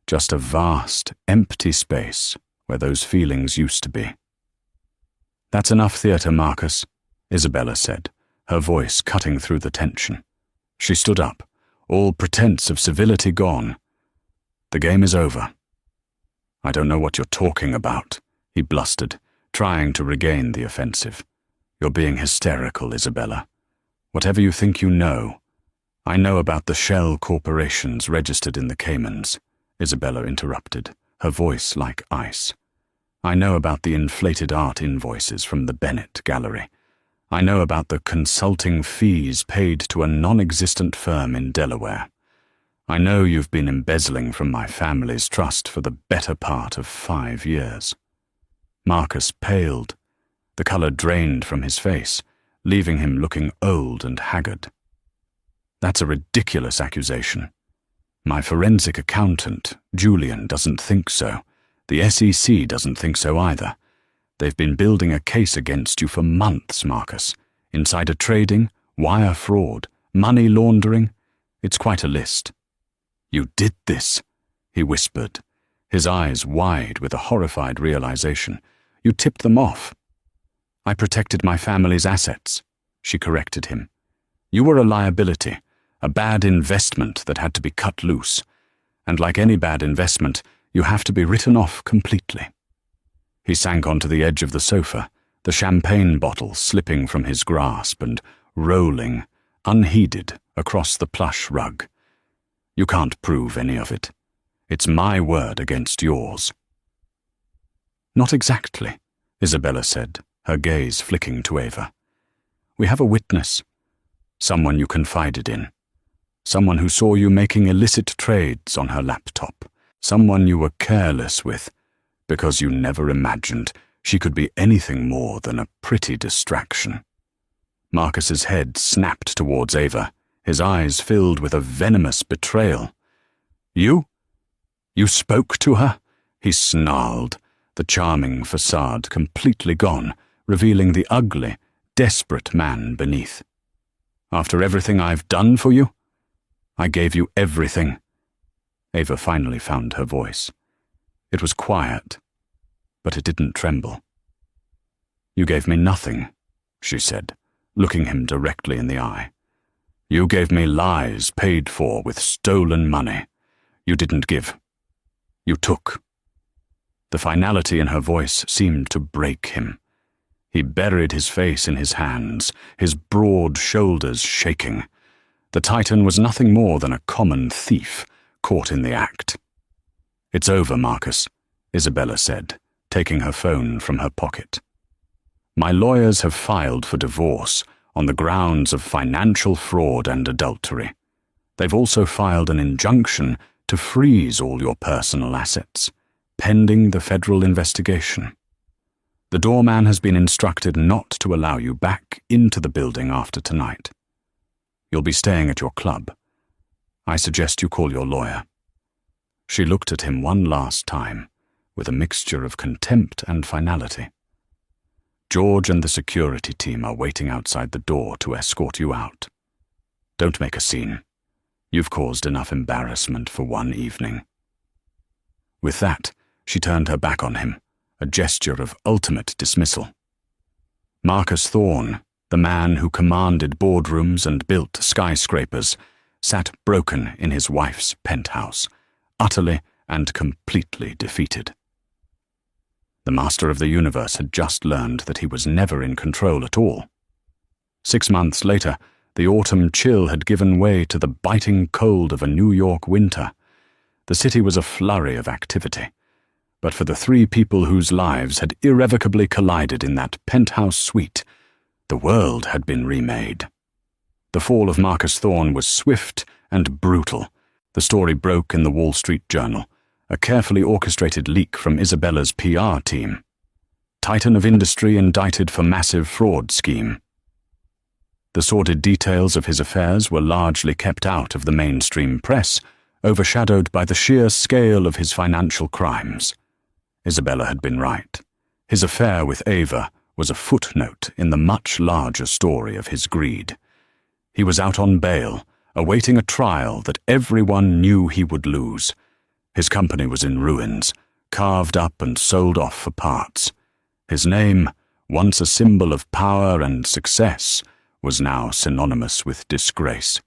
just a vast, empty space where those feelings used to be. "That's enough theatre, Marcus," Isabella said, her voice cutting through the tension. She stood up, all pretense of civility gone. The game is over. I don't know what you're talking about, he blustered, trying to regain the offensive. You're being hysterical, Isabella. Whatever you think you know. I know about the shell corporations registered in the Caymans, Isabella interrupted, her voice like ice. I know about the inflated art invoices from the Bennett Gallery. I know about the consulting fees paid to a non-existent firm in Delaware. I know you've been embezzling from my family's trust for the better part of 5 years. Marcus paled. The color drained from his face, leaving him looking old and haggard. That's a ridiculous accusation. My forensic accountant, Julian, doesn't think so. The SEC doesn't think so either. They've been building a case against you for months, Marcus. Insider trading, wire fraud, money laundering. It's quite a list. You did this, he whispered, his eyes wide with a horrified realization. You tipped them off. I protected my family's assets, she corrected him. You were a liability, a bad investment that had to be cut loose. And like any bad investment, you have to be written off completely. He sank onto the edge of the sofa, the champagne bottle slipping from his grasp and rolling, unheeded, across the plush rug. You can't prove any of it. It's my word against yours. Not exactly, Isabella said, her gaze flicking to Ava. We have a witness. Someone you confided in. Someone who saw you making illicit trades on her laptop. Someone you were careless with, because you never imagined she could be anything more than a pretty distraction. Marcus's head snapped towards Ava, his eyes filled with a venomous betrayal. You? You spoke to her? He snarled, the charming facade completely gone, revealing the ugly, desperate man beneath. After everything I've done for you? I gave you everything. Ava finally found her voice. It was quiet, but it didn't tremble. You gave me nothing, she said, looking him directly in the eye. You gave me lies paid for with stolen money. You didn't give. You took. The finality in her voice seemed to break him. He buried his face in his hands, his broad shoulders shaking. The Titan was nothing more than a common thief, caught in the act. It's over, Marcus, Isabella said, taking her phone from her pocket. My lawyers have filed for divorce on the grounds of financial fraud and adultery. They've also filed an injunction to freeze all your personal assets, pending the federal investigation. The doorman has been instructed not to allow you back into the building after tonight. You'll be staying at your club. I suggest you call your lawyer. She looked at him one last time, with a mixture of contempt and finality. George and the security team are waiting outside the door to escort you out. Don't make a scene. You've caused enough embarrassment for one evening. With that, she turned her back on him, a gesture of ultimate dismissal. Marcus Thorne, the man who commanded boardrooms and built skyscrapers, sat broken in his wife's penthouse, utterly and completely defeated. The master of the universe had just learned that he was never in control at all. 6 months later, the autumn chill had given way to the biting cold of a New York winter. The city was a flurry of activity. But for the 3 people whose lives had irrevocably collided in that penthouse suite, the world had been remade. The fall of Marcus Thorne was swift and brutal. The story broke in the Wall Street Journal, a carefully orchestrated leak from Isabella's PR team. Titan of industry indicted for massive fraud scheme. The sordid details of his affairs were largely kept out of the mainstream press, overshadowed by the sheer scale of his financial crimes. Isabella had been right. His affair with Ava was a footnote in the much larger story of his greed. He was out on bail, awaiting a trial that everyone knew he would lose. His company was in ruins, carved up and sold off for parts. His name, once a symbol of power and success, was now synonymous with disgrace.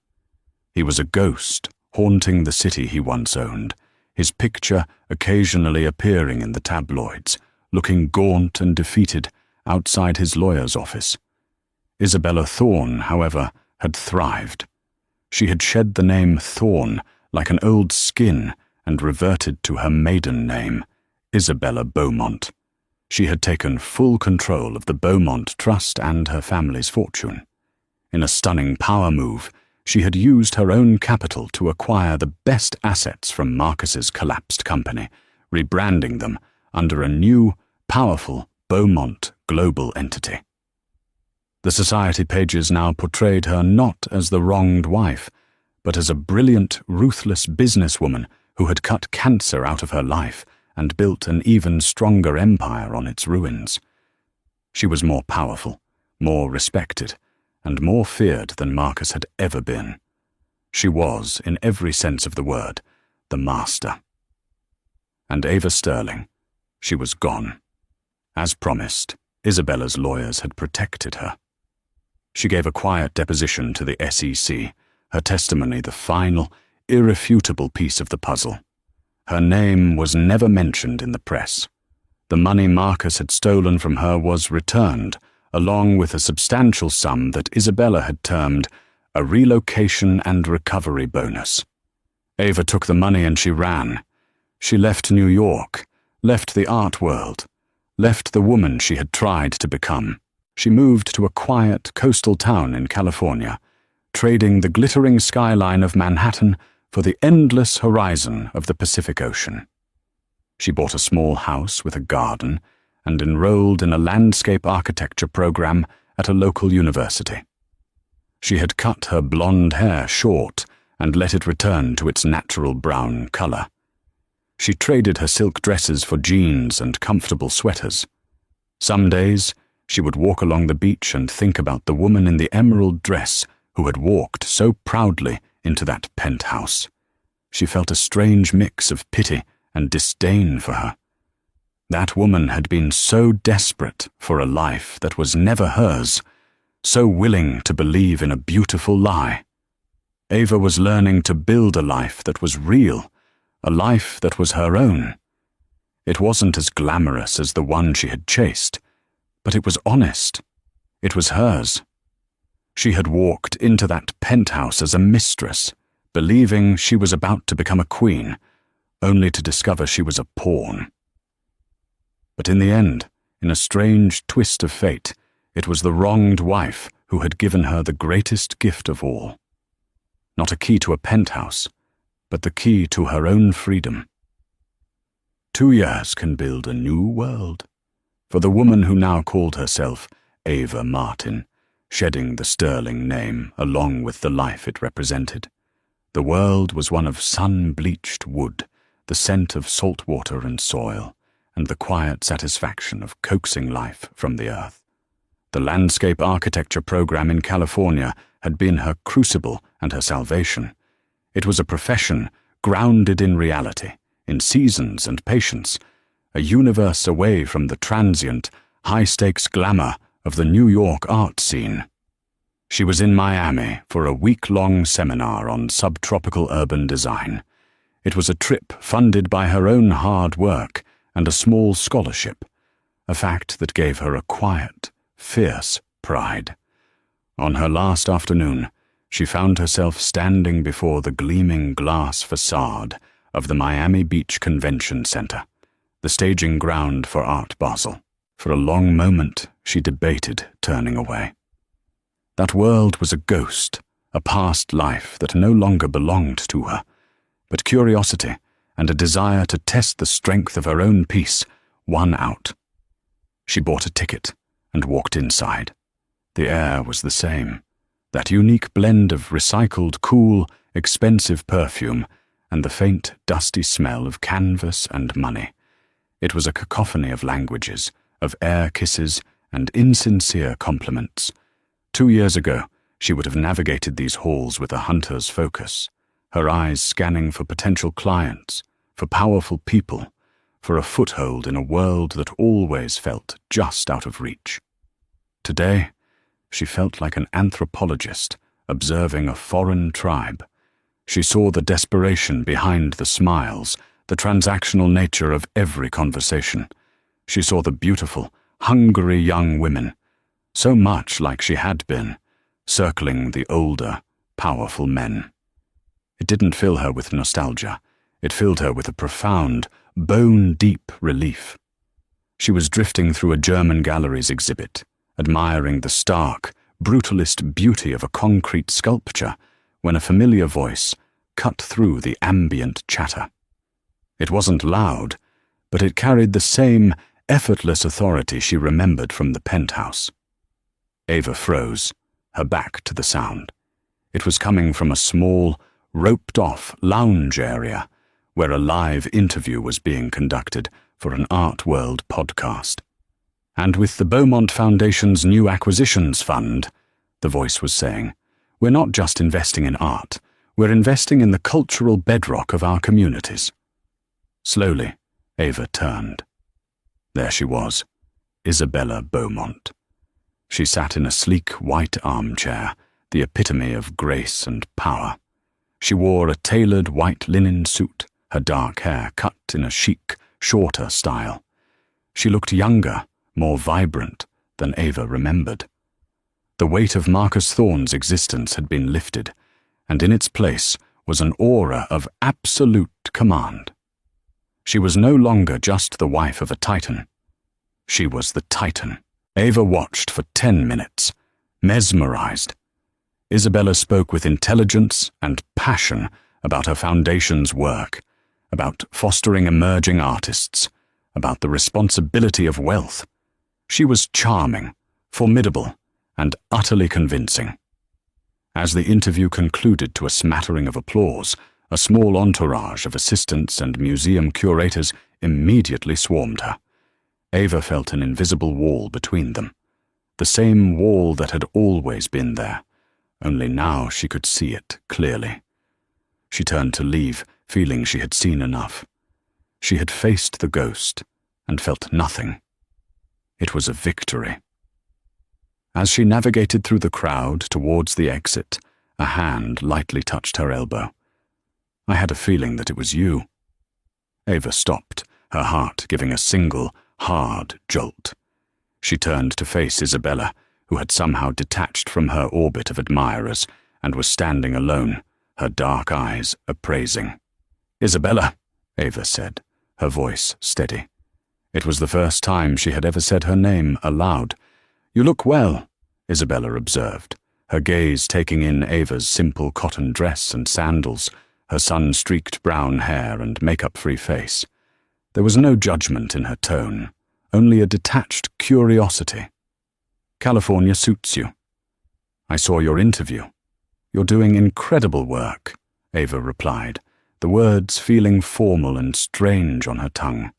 He was a ghost haunting the city he once owned, his picture occasionally appearing in the tabloids, looking gaunt and defeated outside his lawyer's office. Isabella Thorne, however, had thrived. She had shed the name Thorne like an old skin and reverted to her maiden name, Isabella Beaumont. She had taken full control of the Beaumont Trust and her family's fortune. In a stunning power move, she had used her own capital to acquire the best assets from Marcus's collapsed company, rebranding them under a new, powerful Beaumont global entity. The society pages now portrayed her not as the wronged wife, but as a brilliant, ruthless businesswoman who had cut cancer out of her life and built an even stronger empire on its ruins. She was more powerful, more respected, and more feared than Marcus had ever been. She was, in every sense of the word, the master. And Ava Sterling, she was gone. As promised, Isabella's lawyers had protected her. She gave a quiet deposition to the SEC, her testimony the final, irrefutable piece of the puzzle. Her name was never mentioned in the press. The money Marcus had stolen from her was returned, along with a substantial sum that Isabella had termed a relocation and recovery bonus. Ava took the money and she ran. She left New York, left the art world, left the woman she had tried to become. She moved to a quiet coastal town in California, trading the glittering skyline of Manhattan for the endless horizon of the Pacific Ocean. She bought a small house with a garden and enrolled in a landscape architecture program at a local university. She had cut her blonde hair short and let it return to its natural brown color. She traded her silk dresses for jeans and comfortable sweaters. Some days, she would walk along the beach and think about the woman in the emerald dress who had walked so proudly into that penthouse. She felt a strange mix of pity and disdain for her. That woman had been so desperate for a life that was never hers, so willing to believe in a beautiful lie. Ava was learning to build a life that was real, a life that was her own. It wasn't as glamorous as the one she had chased, but it was honest. It was hers. She had walked into that penthouse as a mistress, believing she was about to become a queen, only to discover she was a pawn. But in the end, in a strange twist of fate, it was the wronged wife who had given her the greatest gift of all. Not a key to a penthouse, but the key to her own freedom. 2 years can build a new world. For the woman who now called herself Ava Martin, shedding the Sterling name along with the life it represented. The world was one of sun-bleached wood, the scent of salt water and soil, and the quiet satisfaction of coaxing life from the earth. The landscape architecture program in California had been her crucible and her salvation. It was a profession grounded in reality, in seasons and patience, a universe away from the transient, high-stakes glamour of the New York art scene. She was in Miami for a week-long seminar on subtropical urban design. It was a trip funded by her own hard work and a small scholarship, a fact that gave her a quiet, fierce pride. On her last afternoon, she found herself standing before the gleaming glass facade of the Miami Beach Convention Center, the staging ground for Art Basel. For a long moment, she debated turning away. That world was a ghost, a past life that no longer belonged to her, but curiosity and a desire to test the strength of her own peace won out. She bought a ticket and walked inside. The air was the same, that unique blend of recycled, cool, expensive perfume and the faint, dusty smell of canvas and money. It was a cacophony of languages, of air kisses and insincere compliments. 2 years ago, she would have navigated these halls with a hunter's focus, her eyes scanning for potential clients, for powerful people, for a foothold in a world that always felt just out of reach. Today, she felt like an anthropologist observing a foreign tribe. She saw the desperation behind the smiles, the transactional nature of every conversation. She saw the beautiful, hungry young women, so much like she had been, circling the older, powerful men. It didn't fill her with nostalgia. It filled her with a profound, bone-deep relief. She was drifting through a German gallery's exhibit, admiring the stark, brutalist beauty of a concrete sculpture, when a familiar voice cut through the ambient chatter. It wasn't loud, but it carried the same effortless authority she remembered from the Penthouse. Ava froze, her back to the sound. It was coming from a small, roped-off lounge area where a live interview was being conducted for an Art World podcast. And with the Beaumont Foundation's new acquisitions fund, the voice was saying, we're not just investing in art, we're investing in the cultural bedrock of our communities. Slowly, Ava turned. There she was, Isabella Beaumont. She sat in a sleek white armchair, the epitome of grace and power. She wore a tailored white linen suit, her dark hair cut in a chic, shorter style. She looked younger, more vibrant than Ava remembered. The weight of Marcus Thorne's existence had been lifted, and in its place was an aura of absolute command. She was no longer just the wife of a titan. She was the titan. Ava watched for 10 minutes, mesmerized. Isabella spoke with intelligence and passion about her foundation's work, about fostering emerging artists, about the responsibility of wealth. She was charming, formidable, and utterly convincing. As the interview concluded to a smattering of applause, a small entourage of assistants and museum curators immediately swarmed her. Ava felt an invisible wall between them, the same wall that had always been there, only now she could see it clearly. She turned to leave, feeling she had seen enough. She had faced the ghost and felt nothing. It was a victory. As she navigated through the crowd towards the exit, a hand lightly touched her elbow. I had a feeling that it was you. Ava stopped, her heart giving a single, hard jolt. She turned to face Isabella, who had somehow detached from her orbit of admirers and was standing alone, her dark eyes appraising. "Isabella," Ava said, her voice steady. It was the first time she had ever said her name aloud. "You look well," Isabella observed, her gaze taking in Ava's simple cotton dress and sandals, her sun-streaked brown hair and makeup-free face. There was no judgment in her tone, only a detached curiosity. "California suits you. I saw your interview. You're doing incredible work," Ava replied, the words feeling formal and strange on her tongue.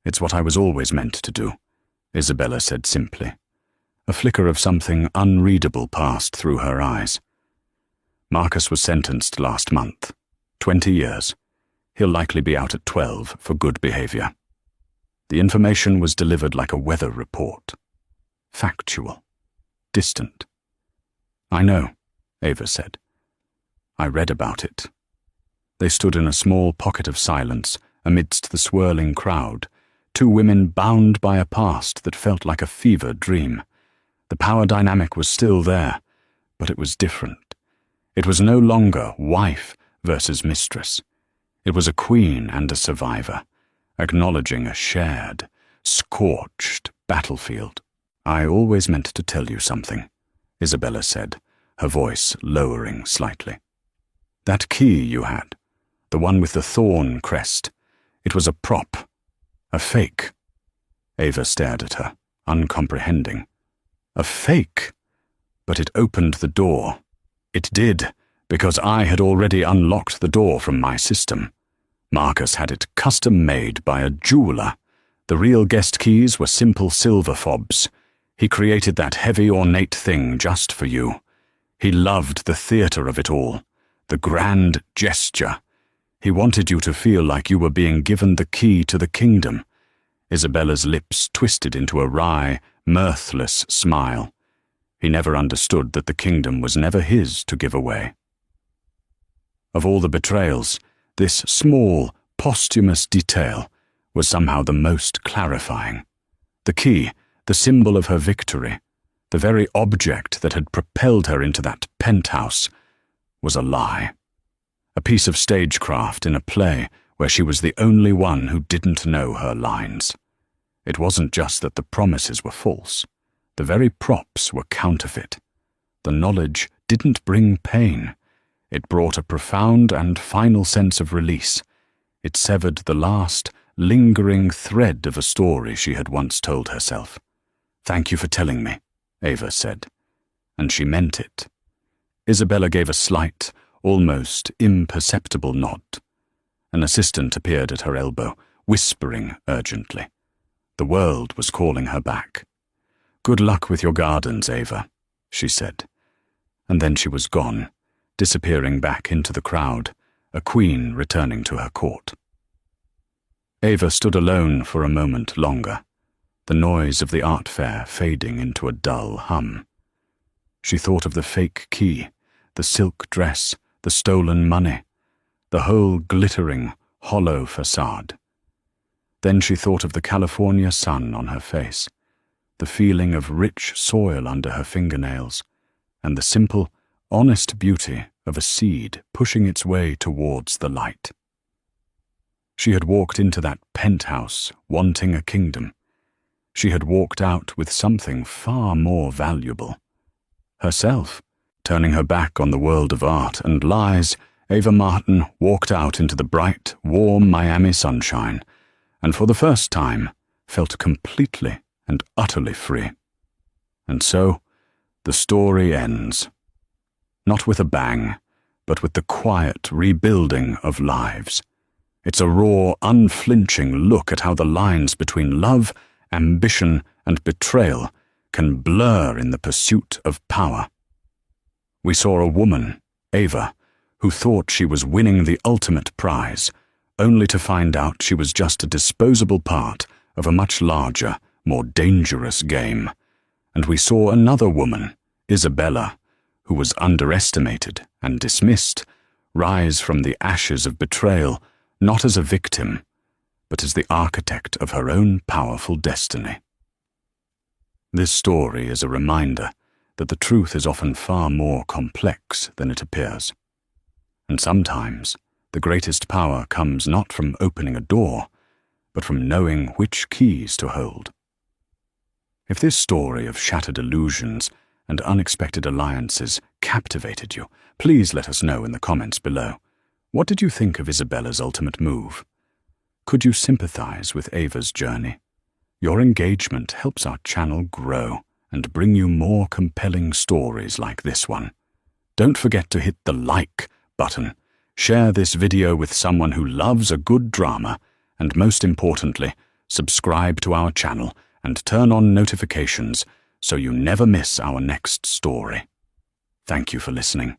"It's what I was always meant to do," Isabella said simply. A flicker of something unreadable passed through her eyes. "Marcus was sentenced last month. 20 years. He'll likely be out at 12 for good behavior." The information was delivered like a weather report. Factual. Distant. "I know," Ava said. "I read about it." They stood in a small pocket of silence amidst the swirling crowd, two women bound by a past that felt like a fever dream. The power dynamic was still there, but it was different. It was no longer wife versus mistress. It was a queen and a survivor, acknowledging a shared, scorched battlefield. "I always meant to tell you something," Isabella said, her voice lowering slightly. "That key you had, the one with the thorn crest, it was a prop, a fake." Ava stared at her, uncomprehending. "A fake? But it opened the door." "It did, because I had already unlocked the door from my system. Marcus had it custom-made by a jeweler. The real guest keys were simple silver fobs. He created that heavy, ornate thing just for you. He loved the theater of it all, the grand gesture. He wanted you to feel like you were being given the key to the kingdom." Isabella's lips twisted into a wry, mirthless smile. He never understood that the kingdom was never his to give away. Of all the betrayals, this small, posthumous detail was somehow the most clarifying. The key, the symbol of her victory, the very object that had propelled her into that penthouse, was a lie. A piece of stagecraft in a play where she was the only one who didn't know her lines. It wasn't just that the promises were false. The very props were counterfeit. The knowledge didn't bring pain. It brought a profound and final sense of release. It severed the last, lingering thread of a story she had once told herself. "Thank you for telling me," Ava said. And she meant it. Isabella gave a slight, almost imperceptible nod. An assistant appeared at her elbow, whispering urgently. The world was calling her back. "Good luck with your gardens, Ava," she said. And then she was gone, disappearing back into the crowd, a queen returning to her court. Ava stood alone for a moment longer, the noise of the art fair fading into a dull hum. She thought of the fake key, the silk dress, the stolen money, the whole glittering, hollow facade. Then she thought of the California sun on her face, the feeling of rich soil under her fingernails, and the simple, honest beauty of a seed pushing its way towards the light. She had walked into that penthouse wanting a kingdom. She had walked out with something far more valuable. Herself. Turning her back on the world of art and lies, Ava Martin walked out into the bright, warm Miami sunshine, and for the first time felt completely and utterly free. And so, the story ends. Not with a bang, but with the quiet rebuilding of lives. It's a raw, unflinching look at how the lines between love, ambition, and betrayal can blur in the pursuit of power. We saw a woman, Ava, who thought she was winning the ultimate prize, only to find out she was just a disposable part of a much larger, more dangerous game. And we saw another woman, Isabella, who was underestimated and dismissed, rise from the ashes of betrayal, not as a victim, but as the architect of her own powerful destiny. This story is a reminder that the truth is often far more complex than it appears. And sometimes the greatest power comes not from opening a door, but from knowing which keys to hold. If this story of shattered illusions and unexpected alliances captivated you, please let us know in the comments below. What did you think of Isabella's ultimate move? Could you sympathize with Ava's journey? Your engagement helps our channel grow and bring you more compelling stories like this one. Don't forget to hit the like button, share this video with someone who loves a good drama, and most importantly, subscribe to our channel and turn on notifications so you never miss our next story. Thank you for listening.